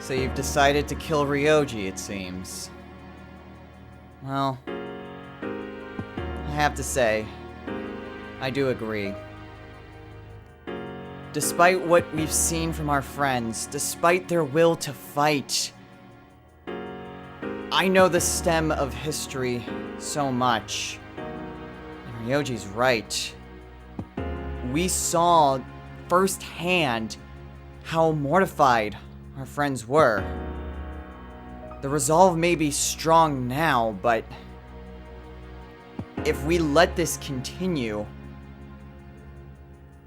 So you've decided to kill Ryoji, it seems. Well, I have to say, I do agree. Despite what we've seen from our friends, despite their will to fight, I know the stem of history so much. And Ryoji's right. We saw firsthand how mortified our friends were. The resolve may be strong now, but if we let this continue,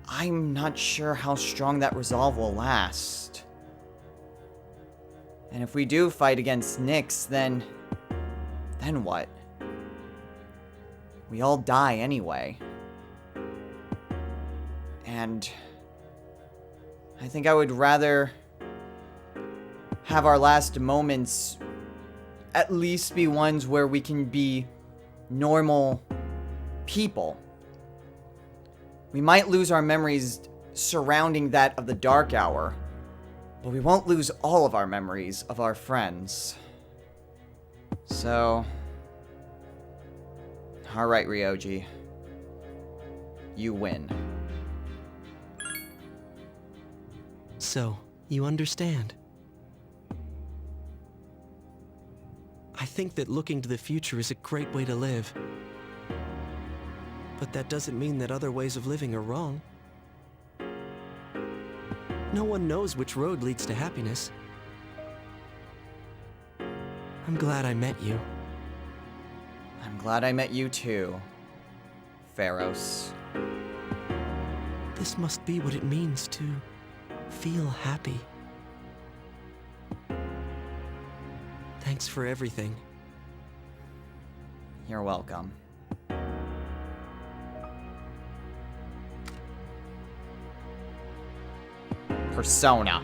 I'm not sure how strong that resolve will last. And if we do fight against Nyx, then what? We all die anyway. And I think I would rather have our last moments at least be ones where we can be normal people. We might lose our memories surrounding that of the Dark Hour, but we won't lose all of our memories of our friends. So, alright, Ryoji. You win. So, you understand. I think that looking to the future is a great way to live. But that doesn't mean that other ways of living are wrong. No one knows which road leads to happiness. I'm glad I met you. I'm glad I met you too, Pharos. This must be what it means to feel happy. Thanks for everything. You're welcome. Persona.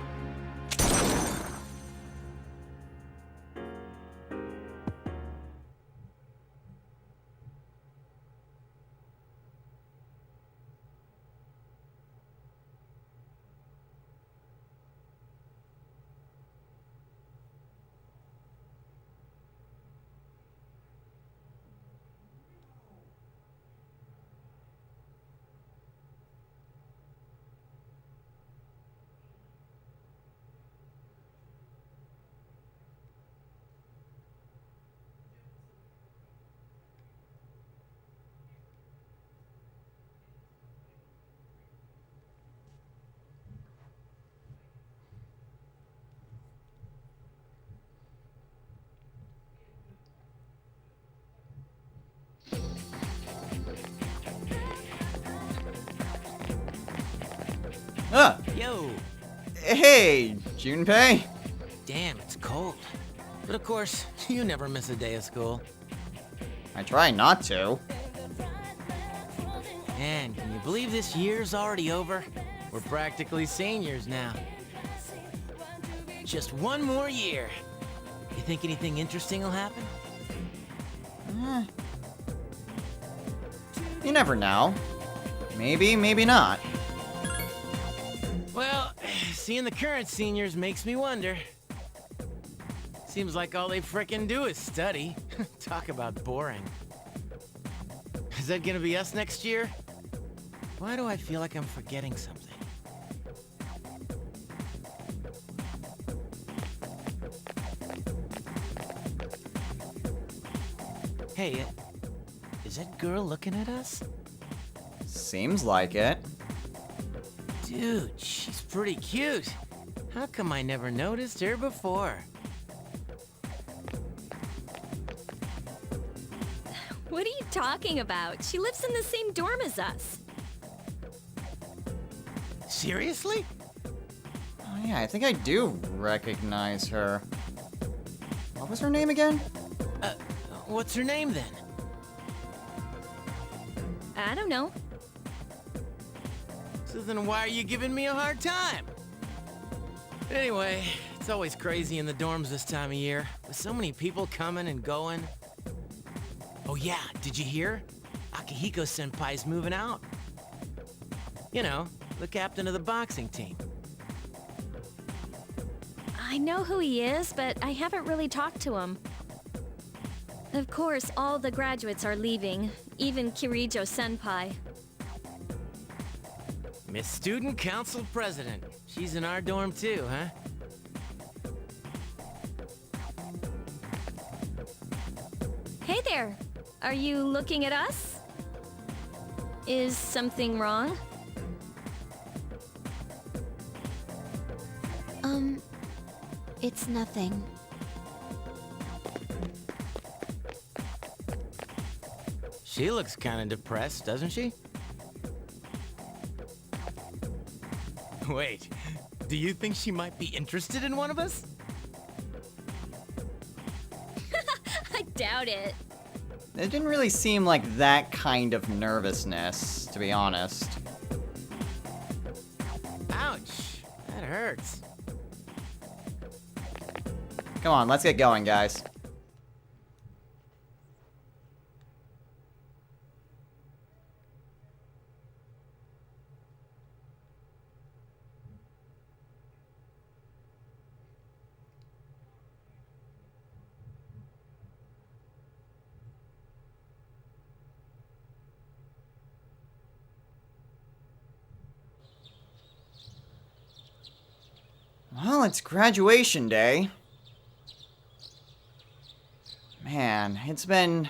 Ah! Yo! Hey, Junpei? Damn, it's cold. But of course, you never miss a day of school. I try not to. Man, can you believe this year's already over? We're practically seniors now. Just one more year. You think anything interesting will happen? You never know. Maybe, maybe not. Well, seeing the current seniors makes me wonder. Seems like all they frickin' do is study. Talk about boring. Is that gonna be us next year? Why do I feel like I'm forgetting something? Hey, is that girl looking at us? Seems like it. Dude, she's pretty cute. How come I never noticed her before? What are you talking about? She lives in the same dorm as us. Seriously? Oh yeah, I think I do recognize her. What was her name again? What's her name then? I don't know. So then why are you giving me a hard time? Anyway, it's always crazy in the dorms this time of year, with so many people coming and going. Oh yeah, did you hear? Akihiko-senpai's moving out. You know, the captain of the boxing team. I I know who he is, but I haven't really talked to him. Of course, all the graduates are leaving, even Kirijo-senpai. Miss Student Council President. She's in our dorm too, huh? Hey there! Are you looking at us? Is something wrong? It's nothing. She looks kind of depressed, doesn't she? Wait, do you think she might be interested in one of us? I doubt it. It didn't really seem like that kind of nervousness, to be honest. Ouch, that hurts. Come on, let's get going, guys. Well, it's graduation day. Man, it's been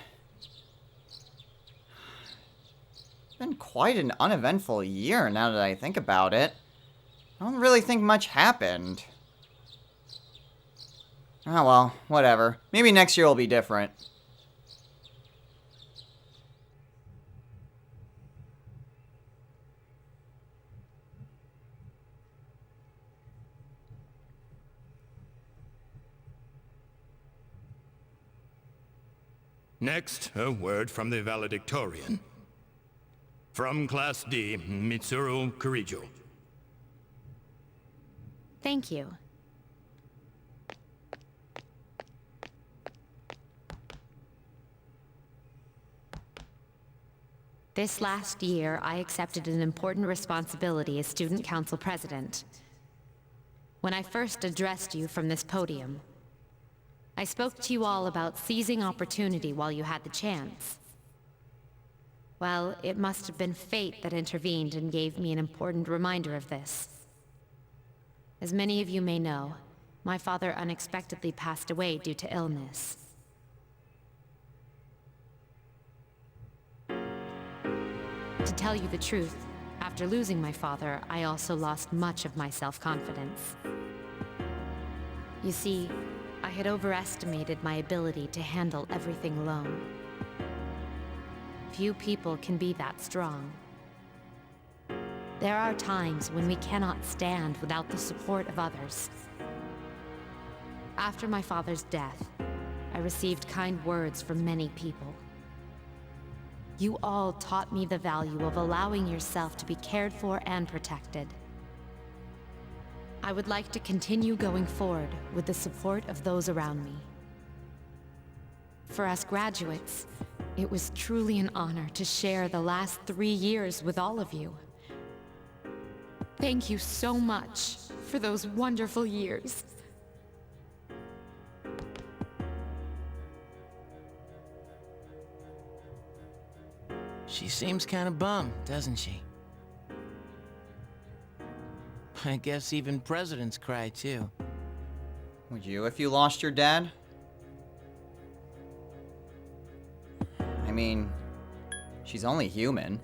quite an uneventful year now that I think about it. I don't really think much happened. Oh well, whatever. Maybe next year will be different. Next, a word from the valedictorian. From Class D, Mitsuru Kurijo. Thank you. This last year, I accepted an important responsibility as Student Council President. When I first addressed you from this podium, I spoke to you all about seizing opportunity while you had the chance. Well, it must have been fate that intervened and gave me an important reminder of this. As many of you may know, my father unexpectedly passed away due to illness. To tell you the truth, after losing my father, I also lost much of my self-confidence. You see, I had overestimated my ability to handle everything alone. Few people can be that strong. There are times when we cannot stand without the support of others. After my father's death, I received kind words from many people. You all taught me the value of allowing yourself to be cared for and protected. I would like to continue going forward with the support of those around me. For us graduates, it was truly an honor to share the last 3 years with all of you. Thank you so much for those wonderful years. She seems kind of bummed, doesn't she? I guess even presidents cry too. Would you if you lost your dad? I mean, she's only human.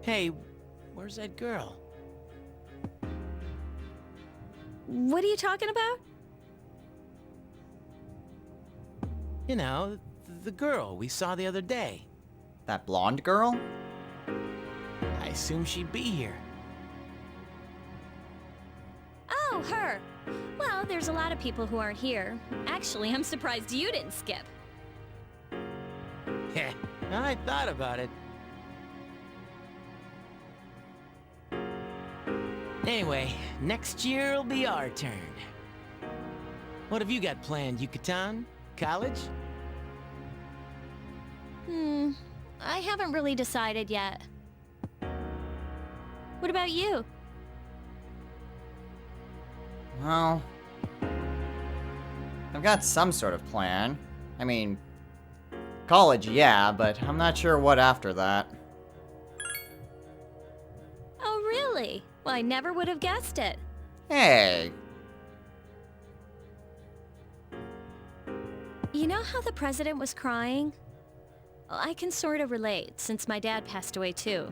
Hey, where's that girl? What are you talking about? You know, the girl we saw the other day. That blonde girl? I assume she'd be here. Oh, her. Well, there's a lot of people who aren't here. Actually, I'm surprised you didn't skip. Yeah, I thought about it. Anyway, next year will be our turn. What have you got planned, Yucatan? College? I haven't really decided yet. What about you? Well, I've got some sort of plan. I mean, college, yeah, but I'm not sure what after that. Oh, really? Well, I never would have guessed it. Hey, You know how the president was crying? Well, I can sort of relate, since my dad passed away too.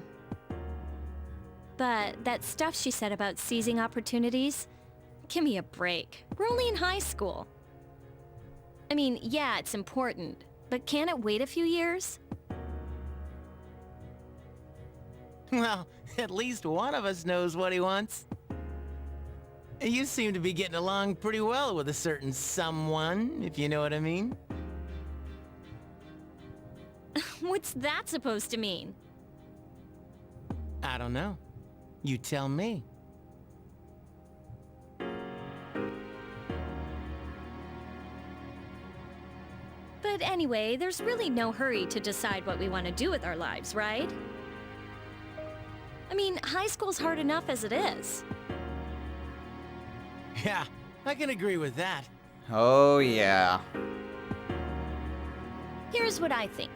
But that stuff she said about seizing opportunities, give me a break. We're only in high school. I mean, yeah, it's important, but can't it wait a few years? Well, at least one of us knows what he wants. You seem to be getting along pretty well with a certain someone, if you know what I mean. What's that supposed to mean? I don't know. You tell me. But anyway, there's really no hurry to decide what we want to do with our lives, right? I mean, high school's hard enough as it is. Yeah, I can agree with that. oh yeah. Here's what I think.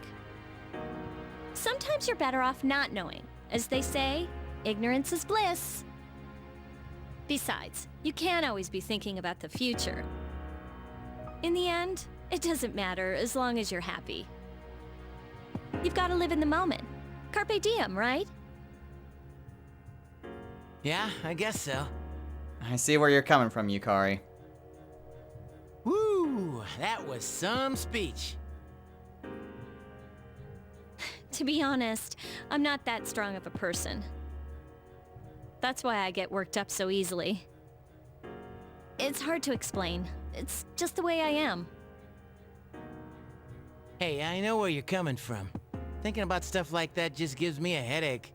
Sometimes you're better off not knowing. As they say, ignorance is bliss. Besides, you can't always be thinking about the future. In the end, it doesn't matter as long as you're happy. You've got to live in the moment. Carpe diem, right? Yeah, I guess so. I see where you're coming from, Yukari. Woo, that was some speech. To be honest, I'm not that strong of a person. That's why I get worked up so easily. It's hard to explain. It's just the way I am. Hey, I know where you're coming from. Thinking about stuff like that just gives me a headache.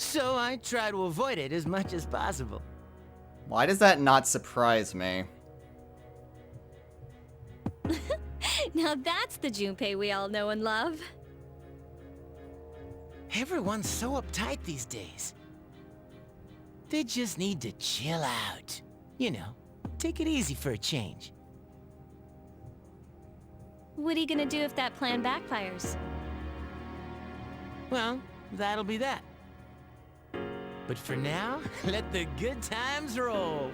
So I try to avoid it as much as possible. Why does that not surprise me? Now that's the Junpei we all know and love. Everyone's so uptight these days. They just need to chill out. You know, take it easy for a change. What are you gonna do if that plan backfires? Well, that'll be that. But for now, let the good times roll.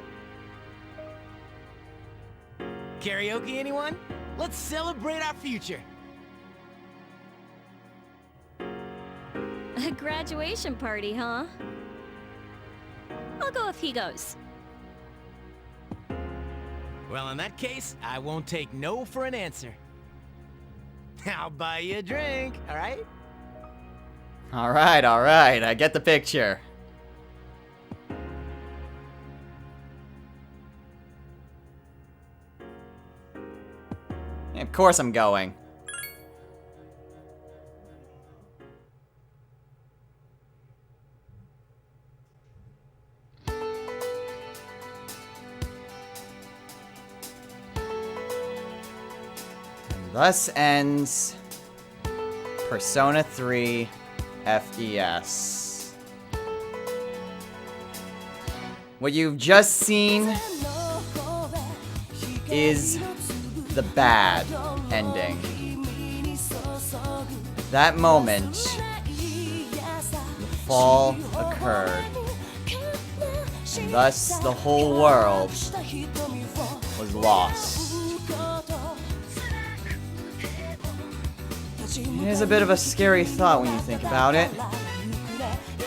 Karaoke, anyone? Let's celebrate our future. A graduation party, huh? I'll go if he goes. Well, in that case, I won't take no for an answer. I'll buy you a drink, all right? Alright, I get the picture. Of course I'm going. Thus ends Persona 3 FES. What you've just seen is the bad ending. That moment, the fall occurred. And thus, the whole world was lost. It is a bit of a scary thought when you think about it.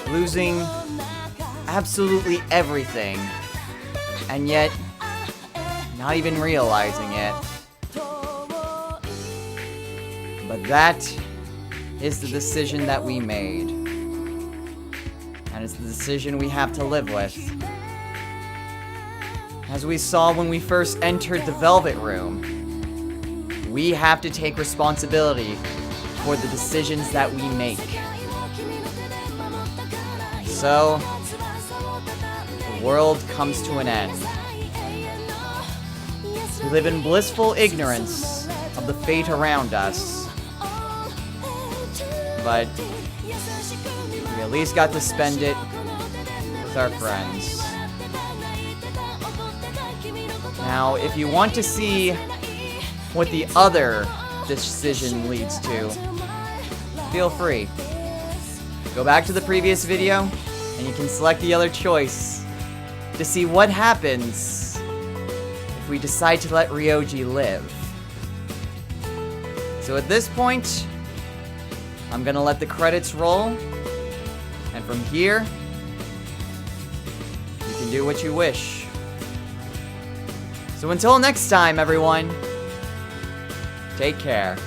Losing absolutely everything, and yet not even realizing it. But that is the decision that we made. And it's the decision we have to live with. As we saw when we first entered the Velvet Room, we have to take responsibility for the decisions that we make. So, the world comes to an end. We live in blissful ignorance of the fate around us. but we at least got to spend it with our friends. Now, if you want to see what the other decision leads to, feel free. Go back to the previous video, and you can select the other choice to see what happens if we decide to let Ryoji live. So at this point, I'm gonna let the credits roll, and from here, you can do what you wish. So until next time, everyone, take care.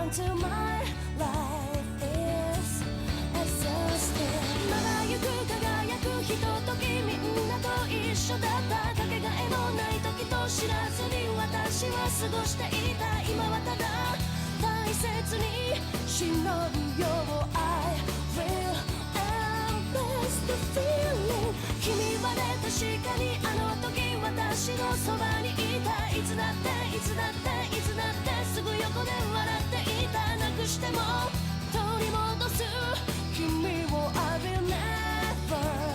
Until my life is exhausted. まだゆく輝くひとときみんなと一緒だったかけがえのない時と知らずに私は過ごしていた今はただ大切に忍ぶよ I will embrace the feeling 君はね確かにあの時私のそばにいたいつだっていつだっていつだってすぐ横で笑っていたなくしても取り戻す君を I will never